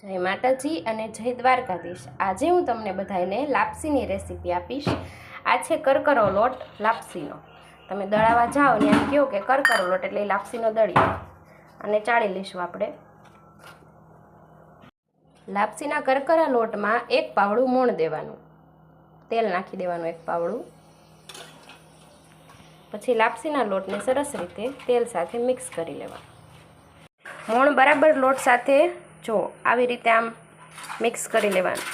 જય માતાજી અને જય દ્વારકાધીશ। આજે હું તમને બધાને લાપસીની રેસીપી આપીશ। આ છે કરકરો લોટ લાપસીનો। તમે દળાવા જાઓ ને એમ કહો કે કરકરો લોટ એટલે લાપસીનો દળીએ અને ચાળી લઈશું આપણે। લાપસીના કરકરા લોટમાં એક પાવડું મોણ દેવાનું, તેલ નાખી દેવાનું એક પાવડું। પછી લાપસીના લોટને સરસ રીતે તેલ સાથે મિક્સ કરી લેવાનું। મોણ બરાબર લોટ સાથે જો આવી રીતે આમ મિક્સ કરી લેવાનું।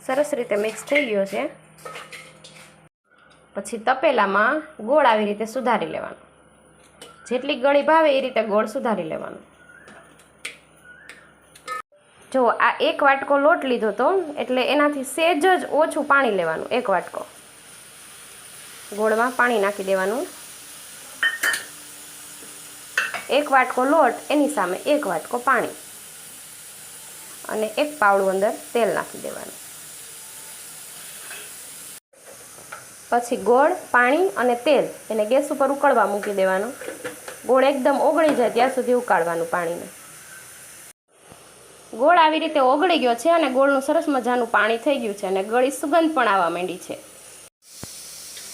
સરસ રીતે મિક્સ થઈ ગયો છે। પછી તપેલામાં ગોળ આવી રીતે સુધારી લેવાનો। જેટલી ગળી ભાવે એ રીતે ગોળ સુધારી લેવાનો। જો આ એક વાટકો લોટ લીધો તો એટલે એનાથી સહેજ જ ઓછું પાણી લેવાનું। એક વાટકો ગોળમાં પાણી નાખી દેવાનું। એક વાટકો લોટ એની સામે એક વાટકો પાણી અને એક પાવડું અંદર તેલ નાખી દેવાનું। પછી ગોળ, પાણી અને તેલ એને ગેસ ઉપર ઉકળવા મૂકી દેવાનું। ગોળ એકદમ ઓગળી જાય ત્યાં સુધી ઉકાળવાનું પાણીને। ગોળ આવી રીતે ઓગળી ગયો છે અને ગોળનું સરસ મજાનું પાણી થઈ ગયું છે અને ગળી સુગંધ પણ આવવા માંડી છે।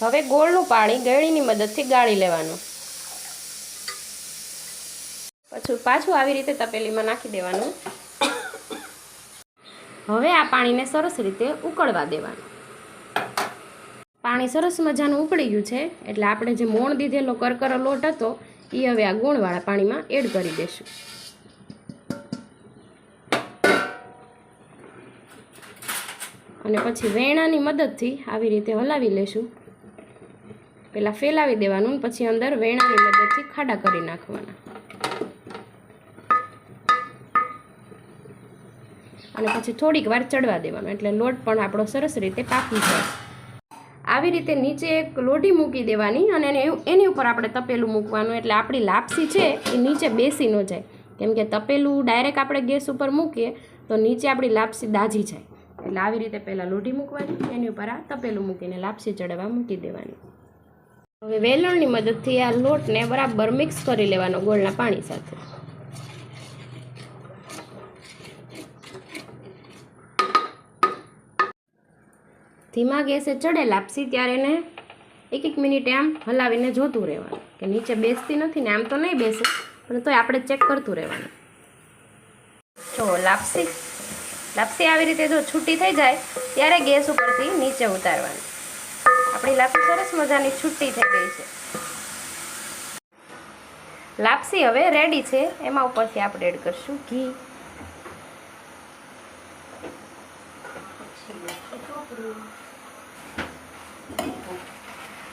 હવે ગોળનું પાણી ગળણીની મદદથી ગાળી લેવાનું। પછી પાછું આવી રીતે તપેલીમાં નાખી દેવાનું। હવે આ પાણીને સરસ રીતે ઉકળવા દેવાનું। પાણી સરસ મજાનું ઉકળી ગયું છે એટલે આપણે જે મોણ દીધેલો કરકરો લોટ હતો એ હવે આ ગોળવાળા પાણીમાં એડ કરી દઈશું। અને પછી વેણાની મદદથી આવી રીતે હલાવી લઈશું। પહેલાં ફેલાવી દેવાનું, પછી અંદર વેણાની મદદથી ખાડા કરી નાખવાના અને પછી થોડીક વાર ચડવા દેવાનું એટલે લોટ પણ આપણો સરસ રીતે પાકી જાય। આવી રીતે નીચે એક લોઢી મૂકી દેવાની અને એની ઉપર આપણે તપેલું મૂકવાનું એટલે આપણી લાપસી છે એ નીચે બેસી ન જાય, કેમ કે તપેલું ડાયરેક્ટ આપણે ગેસ ઉપર મૂકીએ તો નીચે આપણી લાપસી દાજી જાય। એટલે આવી રીતે પહેલાં લોઢી મૂકવાની, એની ઉપર આ તપેલું મૂકીને લાપસી ચડવા મૂકી દેવાની। હવે વેલણની મદદથી આ લોટને બરાબર મિક્સ કરી લેવાનો ગોળના પાણી સાથે। ધીમા ગેસે ચડે લાપસી ત્યારે એને એક મિનિટે આમ હલાવીને જોતું રહેવાનું કે નીચે બેસતી નથી ને, આમ તો નહીં બેસે પણ તોય આપણે ચેક કરતું રહેવાનું। જો લાપસી આવી રીતે જો છૂટી થઈ જાય ત્યારે ગેસ ઉપરથી નીચે ઉતારવાની। આપણી લાપસી સરસ મજાની છૂટી થઈ ગઈ છે। લાપસી હવે રેડી છે। એમાં ઉપરથી આપણે એડ કરશું ઘી,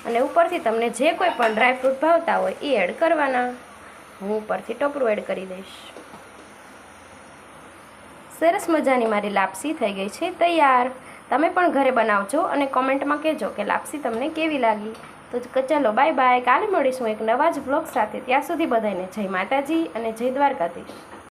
અને ઉપરથી તમને જે કોઈ પણ ડ્રાયફ્રૂટ ભાવતા હોય એ એડ કરવાના। હું ઉપરથી ટોપરું એડ કરી દઈશ। સરસ મજાની મારી લાપસી થઈ ગઈ છે તૈયાર। તમે પણ ઘરે બનાવજો અને કોમેન્ટમાં કહેજો કે લાપસી તમને કેવી લાગી। તો ચલો બાય બાય, કાલે મળીશું એક નવા જ વ્લોગ સાથે। ત્યાં સુધી બધાને જય માતાજી અને જય દ્વારકાધીશ।